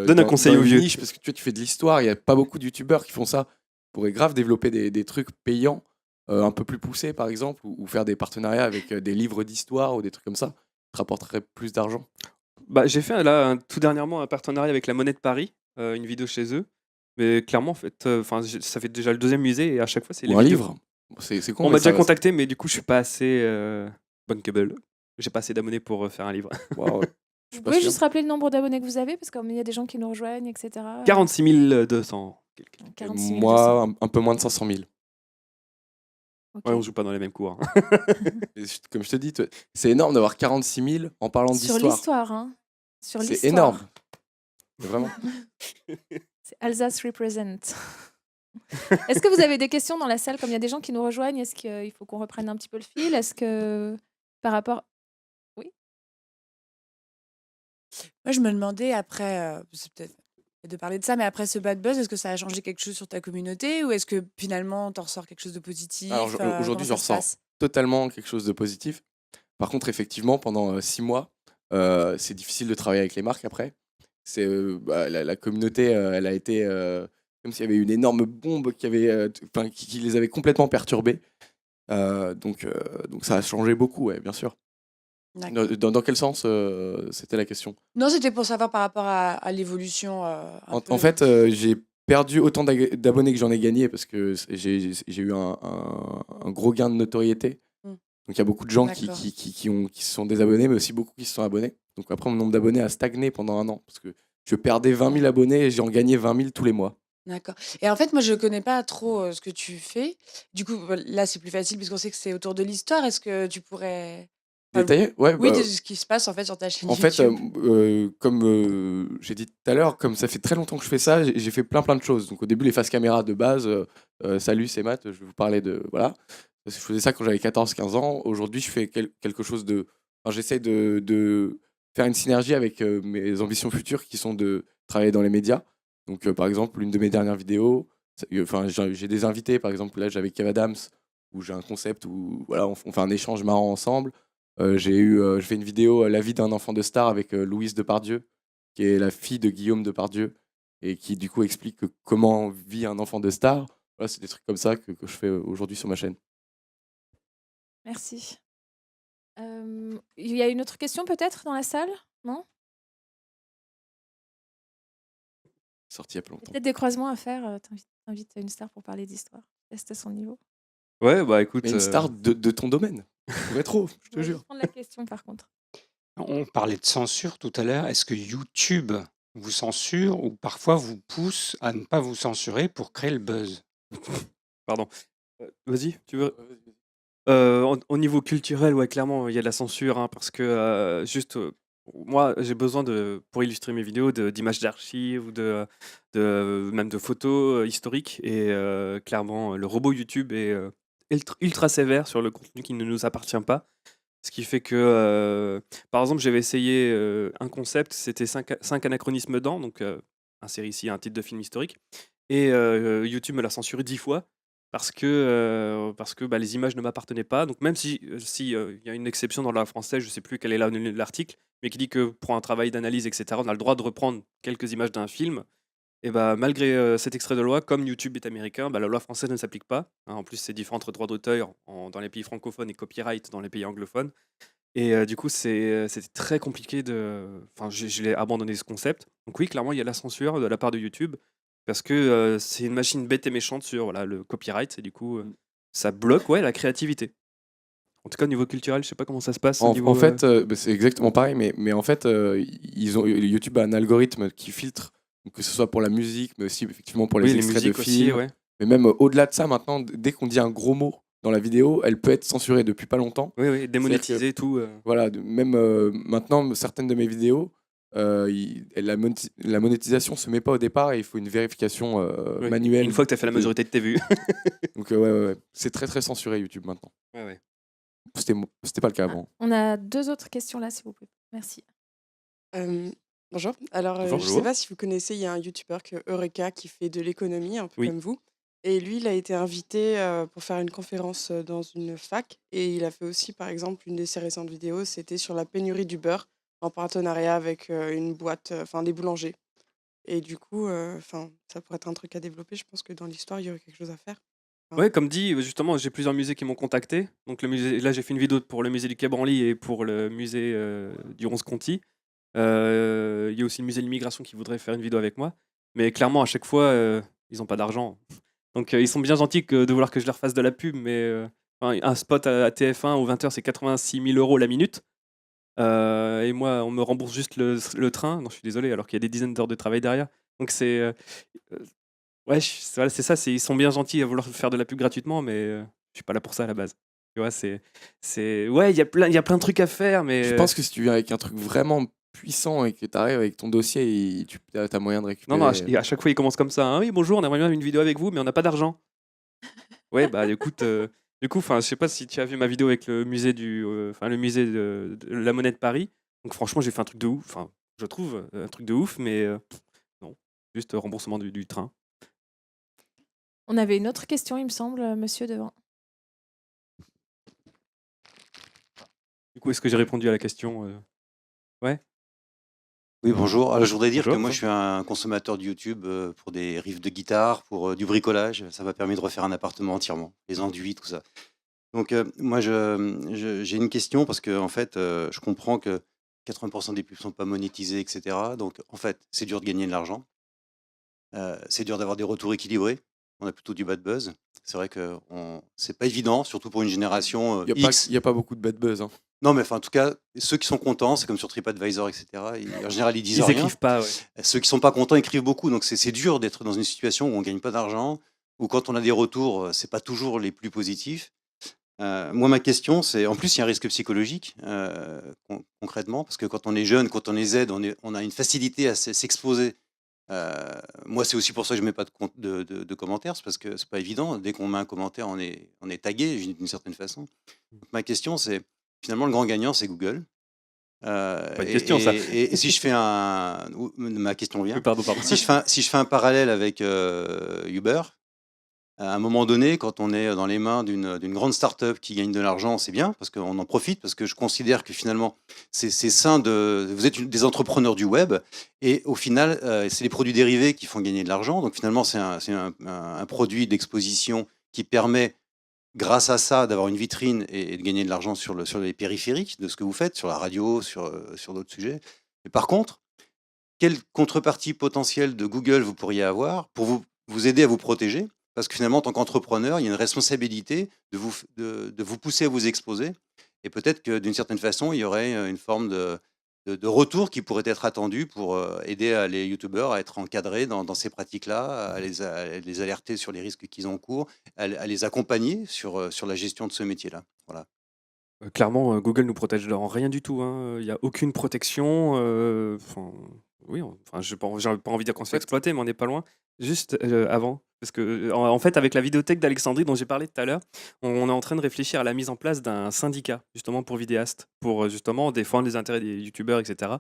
Donne un conseil dans aux une vieux. niche, parce que tu fais de l'histoire, il n'y a pas beaucoup de youtubeurs qui font ça. Tu pourrais grave développer des trucs payants, un peu plus poussés par exemple, ou faire des partenariats avec des livres d'histoire ou des trucs comme ça. Ça te rapporterait plus d'argent. Bah, j'ai fait là tout dernièrement un partenariat avec la Monnaie de Paris, une vidéo chez eux. Mais clairement, en fait, ça fait déjà le deuxième musée et à chaque fois, c'est les Ou un vidéos. livre. C'est con, On mais m'a déjà ça. contacté, mais du coup, je suis pas assez bankable. J'ai pas assez d'abonnés pour faire un livre. Waouh, je suis Vous pas pouvez sûr. juste rappeler le nombre d'abonnés que vous avez, parce qu'il y a des gens qui nous rejoignent, etc. 46 200. 46 200. Moi, un peu moins de 500 000. Ok. Ouais, on joue pas dans les mêmes cours. Hein. Comme je te dis, c'est énorme d'avoir 46 000 en parlant Sur d'histoire. l'histoire, hein. Sur C'est l'histoire. énorme. Vraiment. C'est Alsace Represent. Est-ce que vous avez des questions dans la salle, comme il y a des gens qui nous rejoignent? Est-ce qu'il faut qu'on reprenne un petit peu le fil? Est-ce que par rapport... Oui. Moi, je me demandais après, c'est peut-être de parler de ça, mais après ce bad buzz, est-ce que ça a changé quelque chose sur ta communauté ou est-ce que finalement, t'en ressors quelque chose de positif? Alors aujourd'hui, Comment je ça se ressens passe? totalement quelque chose de positif. Par contre, effectivement, pendant 6 mois, c'est difficile de travailler avec les marques après. La communauté, elle a été comme s'il y avait une énorme bombe qui les avait complètement perturbés. Donc ça a changé beaucoup, ouais, bien sûr. D'accord. Dans quel sens c'était la question? Non, c'était pour savoir par rapport à l'évolution un peu. En fait, j'ai perdu autant d'abonnés que j'en ai gagné parce que j'ai eu un gros gain de notoriété. Mm. Donc il y a beaucoup de gens qui D'accord. se sont désabonnés, mais aussi beaucoup qui se sont abonnés. Donc après, mon nombre d'abonnés a stagné pendant 1 an parce que je perdais 20 000 abonnés et j'en gagnais 20 000 tous les mois. D'accord. Et en fait, moi, je connais pas trop ce que tu fais. Du coup, là, c'est plus facile puisqu'on sait que c'est autour de l'histoire. Est-ce que tu pourrais... Enfin, Détaillé? Ouais, oui, bah, de ce qui se passe en fait sur ta chaîne en fait, YouTube. comme j'ai dit tout à l'heure, comme ça fait très longtemps que je fais ça, j'ai fait plein de choses. Donc au début, les face caméra de base, salut, c'est Matt, je vais vous parler de... Voilà. Je faisais ça quand j'avais 14-15 ans. Aujourd'hui, je fais quelque chose de... Enfin, j'essaie de faire une synergie avec mes ambitions futures qui sont de travailler dans les médias. Donc par exemple, l'une de mes dernières vidéos, j'ai des invités, par exemple, là j'avais Kev Adams, où j'ai un concept où voilà, on fait un échange marrant ensemble. Je fais une vidéo La vie d'un enfant de star avec Louise Depardieu, qui est la fille de Guillaume Depardieu, et qui du coup explique comment vit un enfant de star. Voilà, c'est des trucs comme ça que je fais aujourd'hui sur ma chaîne. Merci. Il y a une autre question peut-être dans la salle? Non? Sorti il y a pas longtemps. Peut-être des croisements à faire. T'invites une star pour parler d'histoire. Tester son niveau. Ouais, bah écoute. Mais une star de ton domaine. Rétro, je te Je vais jure. juste prendre la question par contre. On parlait de censure tout à l'heure. Est-ce que YouTube vous censure ou parfois vous pousse à ne pas vous censurer pour créer le buzz? Pardon. Vas-y, tu veux. Au niveau culturel, ouais, clairement, il y a de la censure, hein, parce que moi, j'ai besoin pour illustrer mes vidéos d'images d'archives ou même de photos historiques. Et clairement, le robot YouTube est ultra sévère sur le contenu qui ne nous appartient pas. Ce qui fait que, par exemple, j'avais essayé un concept, c'était 5 anachronismes dans, donc inséré ici un titre de film historique. Et YouTube me l'a censuré 10 fois parce que bah, les images ne m'appartenaient pas. Donc même si y a une exception dans la loi française, je ne sais plus quelle est l'article, mais qui dit que pour un travail d'analyse, etc., on a le droit de reprendre quelques images d'un film. Et bah, malgré cet extrait de loi, comme YouTube est américain, bah, la loi française ne s'applique pas. Hein. En plus, c'est différent entre droit d'auteur dans les pays francophones et copyright dans les pays anglophones. Et du coup, c'était très compliqué Enfin, je l'ai abandonné ce concept. Donc oui, clairement, il y a la censure de la part de YouTube parce que c'est une machine bête et méchante sur voilà, le copyright et du coup, ça bloque la créativité. En tout cas, au niveau culturel, je sais pas comment ça se passe. En fait, c'est exactement pareil, mais en fait, YouTube a un algorithme qui filtre, donc que ce soit pour la musique, mais aussi effectivement pour les oui, les extraits de musiques aussi, films. ouais. Mais même au-delà de ça, maintenant, dès qu'on dit un gros mot dans la vidéo, elle peut être censurée depuis pas longtemps. Oui, C'est-à-dire que, démonétiser tout. voilà, même maintenant, certaines de mes vidéos, la monétisation se met pas au départ et il faut une vérification Oui. manuelle. Une fois que tu as fait la majorité de tes vues. Donc, ouais. C'est très très censuré YouTube maintenant. Ouais. C'était pas le cas avant. On a 2 autres questions là, s'il vous plaît. Merci. Bonjour. Alors, je ne sais Bonjour. pas si vous connaissez, il y a un youtubeur Eureka qui fait de l'économie, un peu Oui. comme vous. Et lui, il a été invité pour faire une conférence dans une fac. Et il a fait aussi, par exemple, une de ses récentes vidéos, c'était sur la pénurie du beurre en partenariat avec une boîte, enfin des boulangers. Et du coup, ça pourrait être un truc à développer. Je pense que dans l'histoire, il y aurait quelque chose à faire. Enfin, Ouais, comme dit, justement, j'ai plusieurs musées qui m'ont contacté. Donc là, j'ai fait une vidéo pour le musée du Quai Branly et pour le musée du Ronce-Conti. Il y a aussi le musée de l'immigration qui voudrait faire une vidéo avec moi. Mais clairement, à chaque fois, ils n'ont pas d'argent. Donc ils sont bien gentils de vouloir que je leur fasse de la pub. Mais un spot à TF1 aux 20h, c'est 86 000 € la minute. Et moi, on me rembourse juste le train. Non, je suis désolé, alors qu'il y a des dizaines d'heures de travail derrière. Donc ouais, voilà, c'est ça. Ils sont bien gentils à vouloir faire de la pub gratuitement, mais je suis pas là pour ça à la base. Tu vois, ouais, il y a plein de trucs à faire, mais Je pense que si tu viens avec un truc vraiment puissant et que tu arrives avec ton dossier, tu as moyen de récupérer. non, à chaque fois, ils commencent comme ça. Hein. Oui, bonjour, on aimerait bien une vidéo avec vous, mais on n'a pas d'argent. Ouais, bah écoute, je sais pas si tu as vu ma vidéo avec le musée le musée de la Monnaie de Paris. Donc franchement, j'ai fait un truc de ouf. Enfin, je trouve un truc de ouf, mais non, juste remboursement du train. On avait une autre question, il me semble, monsieur devant. Du coup, est-ce que j'ai répondu à la question Ouais. Oui, bonjour. Alors, je voudrais dire que Bonjour. moi, je suis un consommateur de YouTube pour des riffs de guitare, pour du bricolage. Ça m'a permis de refaire un appartement entièrement, les enduits, tout ça. Donc, moi, j'ai une question parce que, en fait, je comprends que 80% des pubs sont pas monétisées, etc. Donc, en fait, c'est dur de gagner de l'argent. C'est dur d'avoir des retours équilibrés. On a plutôt du bad buzz. C'est vrai que c'est pas évident, surtout pour une génération Il X. n'y a pas beaucoup de bad buzz. Hein. Non, mais enfin, en tout cas, ceux qui sont contents, c'est comme sur TripAdvisor, etc. En général, ils disent Ils rien. écrivent pas, ouais. Ceux qui sont pas contents écrivent beaucoup. Donc, c'est dur d'être dans une situation où on gagne pas d'argent, ou quand on a des retours, c'est pas toujours les plus positifs. Moi, ma question, c'est, en plus, il y a un risque psychologique, concrètement, parce que quand on est jeune, quand on est Z, on a une facilité à s'exposer. Moi, c'est aussi pour ça que je mets pas de commentaires, c'est parce que c'est pas évident. Dès qu'on met un commentaire, on est tagué d'une certaine façon. Donc, ma question, c'est, finalement, le grand gagnant, c'est Google. Pas une question, ça. Et si je fais ma question vient. Oui, pardon. Si je fais un parallèle avec Uber, à un moment donné, quand on est dans les mains d'une grande start-up qui gagne de l'argent, c'est bien, parce qu'on en profite, parce que je considère que finalement, c'est sain vous êtes des entrepreneurs du web, et au final, c'est les produits dérivés qui font gagner de l'argent. Donc finalement, c'est un produit d'exposition qui permet, grâce à ça, d'avoir une vitrine et de gagner de l'argent sur les périphériques de ce que vous faites, sur la radio, sur d'autres sujets. Mais par contre, quelle contrepartie potentielle de Google vous pourriez avoir pour vous aider à vous protéger? Parce que finalement, en tant qu'entrepreneur, il y a une responsabilité de vous pousser à vous exposer. Et peut-être que d'une certaine façon, il y aurait une forme de retour qui pourrait être attendu pour aider les youtubeurs à être encadrés dans ces pratiques-là, à les alerter sur les risques qu'ils ont en cours, à les accompagner sur la gestion de ce métier-là. Voilà. Clairement, Google nous protège en rien du tout. Il n'y a aucune protection. Oui, j'ai pas envie de dire qu'on se fait exploiter, mais on n'est pas loin. Juste avant, parce que en fait, avec la vidéothèque d'Alexandrie dont j'ai parlé tout à l'heure, on est en train de réfléchir à la mise en place d'un syndicat, justement pour vidéastes, pour justement défendre les intérêts des youtubeurs, etc.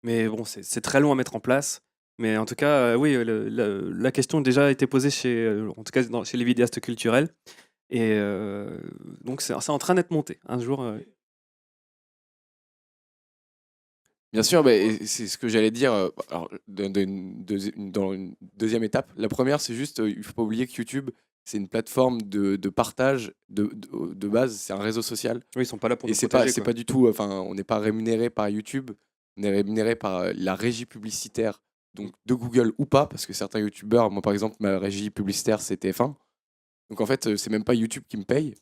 Mais bon, c'est très long à mettre en place. Mais en tout cas, oui, la question a déjà été posée en tout cas chez les vidéastes culturels. Et donc, c'est en train d'être monté. Un jour. Bien sûr, c'est ce que j'allais dire. Alors, dans une deuxième étape, la première, c'est juste, il ne faut pas oublier que YouTube, c'est une plateforme de partage de base, c'est un réseau social. Oui, ils sont pas là pour Et nous c'est protéger. pas du tout, on n'est pas rémunéré par YouTube, on est rémunéré par la régie publicitaire, donc de Google ou pas, parce que certains YouTubeurs, moi par exemple, ma régie publicitaire c'est TF1. Donc en fait, c'est même pas YouTube qui me paye.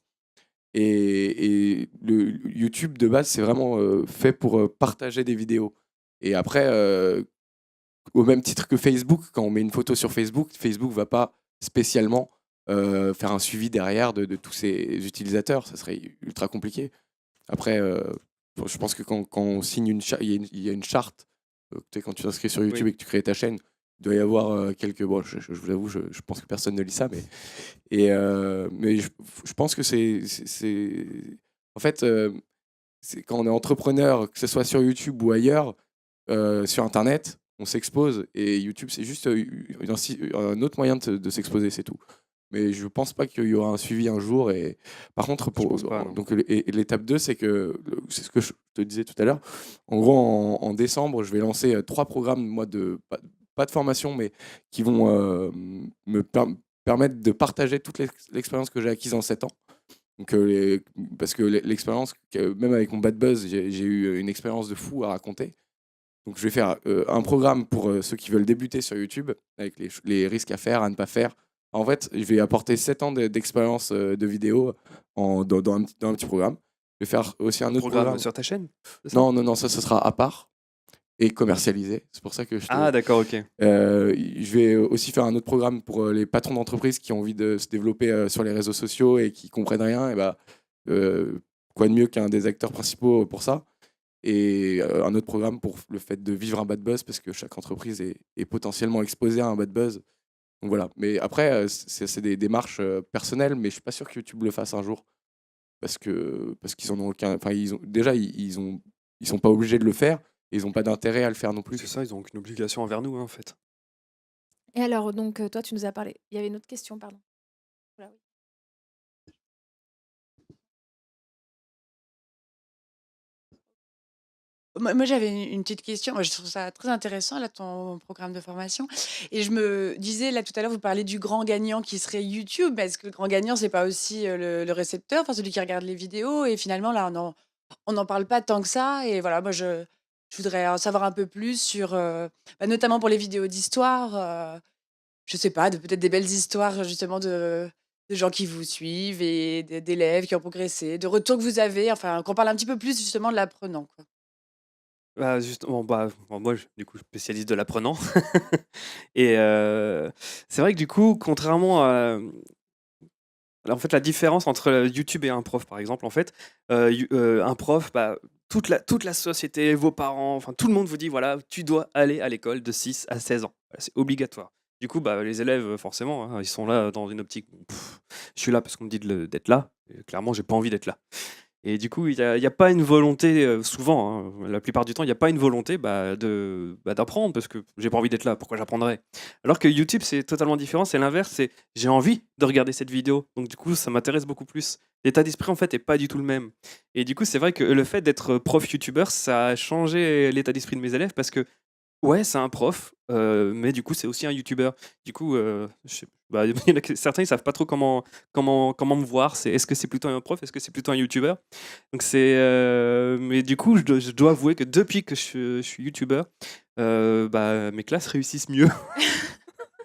Et le YouTube de base, c'est vraiment fait pour partager des vidéos. Et après, au même titre que Facebook, quand on met une photo sur Facebook, Facebook va pas spécialement faire un suivi derrière de tous ces utilisateurs. Ça serait ultra compliqué. Après, je pense que quand on signe il y a une charte. Tu sais, quand tu t'inscris sur YouTube Oui. et que tu crées ta chaîne, il doit y avoir quelques. Bon, je vous avoue, je pense que personne ne lit ça, mais je pense que en fait, c'est quand on est entrepreneur, que ce soit sur YouTube ou ailleurs, sur Internet, on s'expose et YouTube, c'est juste un autre moyen de s'exposer, c'est tout. Mais je pense pas qu'il y aura un suivi un jour. Et par contre, Je pense pas, non. donc et l'étape 2, c'est c'est ce que je te disais tout à l'heure. En gros, en décembre, je vais lancer 3 programmes, moi, pas de formation, mais qui vont me permettre de partager toute l'expérience que j'ai acquise en 7 ans. Donc, parce que l'expérience, même avec mon bad buzz, j'ai eu une expérience de fou à raconter. Donc, je vais faire un programme pour ceux qui veulent débuter sur YouTube, avec les risques à faire, à ne pas faire. En fait, je vais apporter 7 ans d'expérience de vidéo dans un petit programme. Je vais faire aussi un autre programme. Sur ta chaîne, c'est ça? Non, ça sera à part et commercialisé. C'est pour ça que Ah, d'accord, ok. je vais aussi faire un autre programme pour les patrons d'entreprise qui ont envie de se développer sur les réseaux sociaux et qui comprennent rien. Et quoi de mieux qu'un des acteurs principaux pour ça. Et un autre programme pour le fait de vivre un bad buzz, parce que chaque entreprise est potentiellement exposée à un bad buzz. Donc voilà. Mais après, c'est des démarches personnelles, mais je suis pas sûr que YouTube le fasse un jour, parce qu'ils en ont aucun. Enfin, ils sont pas obligés de le faire, et ils ont pas d'intérêt à le faire non plus. C'est ça, ils ont aucune obligation envers nous, hein, en fait. Et alors, donc, toi, tu nous as parlé. Il y avait une autre question, pardon. Voilà, oui. Moi, j'avais une petite question. Moi, je trouve ça très intéressant, là, ton programme de formation. Et je me disais, là, tout à l'heure, vous parlez du grand gagnant qui serait YouTube. Mais est-ce que le grand gagnant, c'est pas aussi le récepteur, enfin, celui qui regarde les vidéos? Et finalement, là, on n'en parle pas tant que ça. Et voilà, moi, je voudrais en savoir un peu plus sur, notamment pour les vidéos d'histoire, je sais pas, peut-être des belles histoires, justement, de gens qui vous suivent et d'élèves qui ont progressé, de retours que vous avez, enfin, qu'on parle un petit peu plus, justement, de l'apprenant, quoi. Bah, justement, bon, moi, du coup, spécialiste de l'apprenant. Et c'est vrai que du coup, contrairement à. En fait, la différence entre YouTube et un prof, par exemple, en fait, un prof, toute la société, vos parents, enfin tout le monde vous dit, voilà, tu dois aller à l'école de 6 à 16 ans. Voilà, c'est obligatoire. Du coup, les élèves, forcément, hein, ils sont là dans une optique. Je suis là parce qu'on me dit d'être là. Et clairement, j'ai pas envie d'être là. Et du coup, il y a pas une volonté, souvent, hein, la plupart du temps, il n'y a pas une volonté d'apprendre parce que j'ai pas envie d'être là, pourquoi j'apprendrais? Alors que YouTube, c'est totalement différent, c'est l'inverse, c'est j'ai envie de regarder cette vidéo, donc du coup, ça m'intéresse beaucoup plus. L'état d'esprit, en fait, est pas du tout le même. Et du coup, c'est vrai que le fait d'être prof youtubeur, ça a changé l'état d'esprit de mes élèves parce que, ouais, c'est un prof, mais du coup, c'est aussi un youtubeur. Du coup, il y en a certains, ils savent pas trop comment me voir. Est-ce que c'est plutôt un prof? Est-ce que c'est plutôt un youtubeur? Donc mais du coup, je dois avouer que depuis que je suis youtubeur, mes classes réussissent mieux.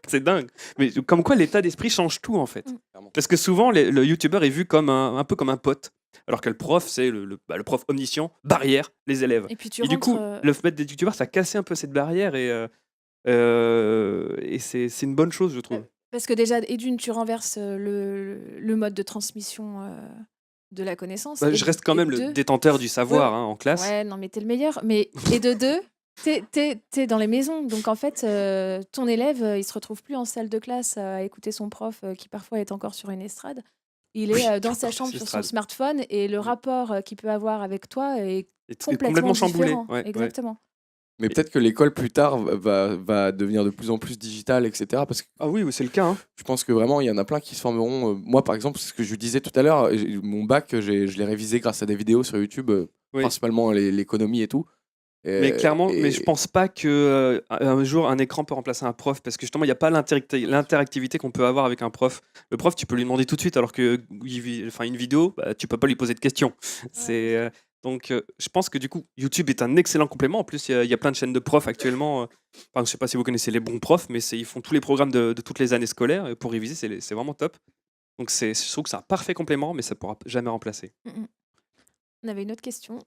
C'est dingue. Mais comme quoi, l'état d'esprit change tout, en fait. Parce que souvent, le youtubeur est vu comme un peu comme un pote. Alors que le prof, c'est le prof omniscient, barrière les élèves. Et puis tu Et du coup, rentres. le fait d'être youtubeur, ça a cassé un peu cette barrière et c'est une bonne chose, je trouve. Parce que déjà, et d'une, tu renverses le mode de transmission de la connaissance. Je reste quand même le détenteur du savoir, hein, en classe. Ouais, non, mais t'es le meilleur. Et de deux, t'es dans les maisons. Donc en fait, ton élève, il se retrouve plus en salle de classe à écouter son prof qui parfois est encore sur une estrade. Il est dans sa chambre sur son smartphone et le rapport qu'il peut avoir avec toi est complètement chamboulé. différent. Ouais, Exactement. Mais peut-être que l'école plus tard va devenir de plus en plus digitale, etc. Parce que Ah oui, c'est le cas. Hein. je pense que vraiment, il y en a plein qui se formeront. Moi, par exemple, c'est ce que je disais tout à l'heure, mon bac, je l'ai révisé grâce à des vidéos sur YouTube, principalement l'économie et tout. Mais clairement, mais je pense pas que un jour un écran peut remplacer un prof parce que justement il n'y a pas l'interactivité qu'on peut avoir avec un prof. Le prof, tu peux lui demander tout de suite, alors que une vidéo, tu peux pas lui poser de questions. C'est donc je pense que du coup YouTube est un excellent complément. En plus, il y a plein de chaînes de profs actuellement. Je sais pas si vous connaissez les bons profs, mais ils font tous les programmes de toutes les années scolaires et pour réviser, c'est vraiment top. Donc je trouve que c'est un parfait complément, mais ça pourra jamais remplacer. On avait une autre question.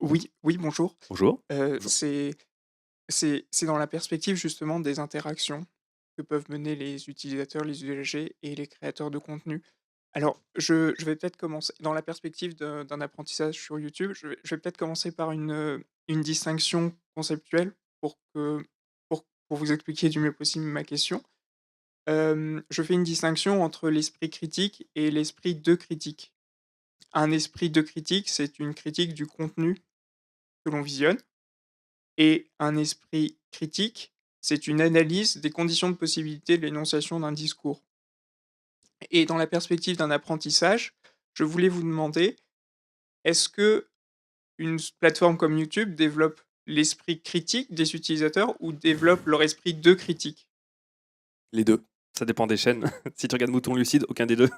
Oui, bonjour. Bonjour. C'est dans la perspective justement des interactions. que peuvent mener les utilisateurs, les usagers et les créateurs de contenu. Alors, je vais peut-être commencer dans la perspective d'un apprentissage sur YouTube, je vais peut-être commencer par une distinction conceptuelle pour vous expliquer du mieux possible ma question. Je fais une distinction entre l'esprit critique et l'esprit de critique. Un esprit de critique, c'est une critique du contenu que l'on visionne, et un esprit critique, c'est une analyse des conditions de possibilité de l'énonciation d'un discours. Et dans la perspective d'un apprentissage, je voulais vous demander, est-ce que une plateforme comme YouTube développe l'esprit critique des utilisateurs ou développe leur esprit de critique? Les deux. Ça dépend des chaînes. Si tu regardes Mouton Lucide, aucun des deux.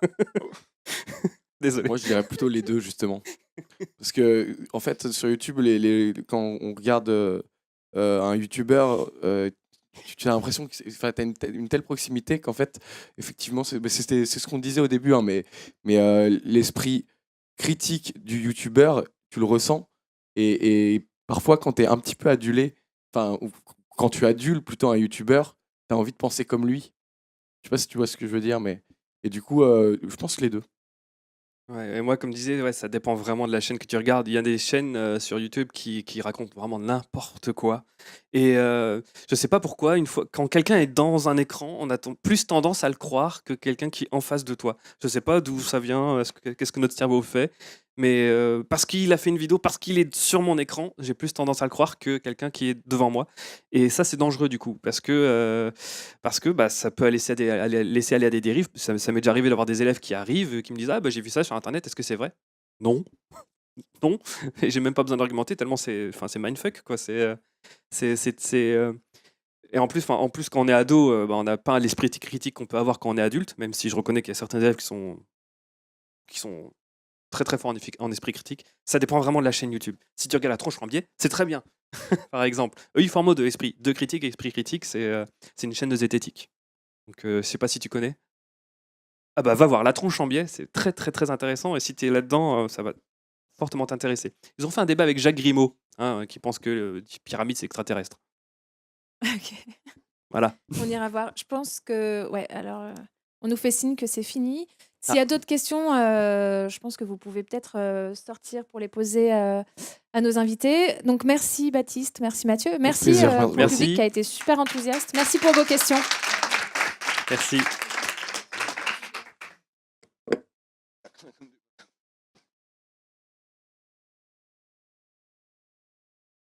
Désolé. Moi, je dirais plutôt les deux, justement. Parce que, en fait, sur YouTube, quand on regarde un YouTuber, tu as l'impression que tu as une telle proximité qu'en fait, effectivement, c'est ce qu'on disait au début, hein, mais l'esprit critique du YouTuber, tu le ressens. Et parfois, quand tu es un petit peu adulé, ou quand tu adules plutôt un YouTuber, tu as envie de penser comme lui. Je sais pas si tu vois ce que je veux dire, mais. Et du coup, je pense que les deux. Ouais, et moi, comme je disais, ouais, ça dépend vraiment de la chaîne que tu regardes. Il y a des chaînes sur YouTube qui racontent vraiment n'importe quoi. Et je sais pas pourquoi, quand quelqu'un est dans un écran, on a plus tendance à le croire que quelqu'un qui est en face de toi. Je sais pas d'où ça vient, qu'est-ce que notre cerveau fait, mais parce qu'il a fait une vidéo, parce qu'il est sur mon écran, j'ai plus tendance à le croire que quelqu'un qui est devant moi. Et ça, c'est dangereux du coup, parce que bah, ça peut laisser aller à des dérives. Ça m'est déjà arrivé d'avoir des élèves qui arrivent, qui me disent: ah bah, j'ai vu ça sur Internet, est-ce que c'est vrai? Non. Non, et j'ai même pas besoin d'argumenter tellement c'est mindfuck quoi. Et en plus, quand on est ado, bah, on n'a pas l'esprit critique qu'on peut avoir quand on est adulte, même si je reconnais qu'il y a certains élèves qui sont très très forts en esprit critique. Ça dépend vraiment de la chaîne YouTube. Si tu regardes La Tronche en biais, c'est très bien. Par exemple, eux ils font en mode esprit de critique et esprit critique, c'est une chaîne de zététique. Donc je sais pas si tu connais. Ah bah va voir La Tronche en biais, c'est très très très intéressant, et si tu es là-dedans, ça va fortement t'intéresser. Ils ont fait un débat avec Jacques Grimaud, hein, qui pense que pyramide c'est extraterrestre. Ok. Voilà. On ira voir. Je pense que. Ouais, alors. On nous fait signe que c'est fini. S'il y a d'autres questions, je pense que vous pouvez peut-être sortir pour les poser à nos invités. Donc merci Baptiste, merci Mathieu. Merci plaisir. pour le Merci. public qui a été super enthousiaste. Merci pour vos questions. Merci.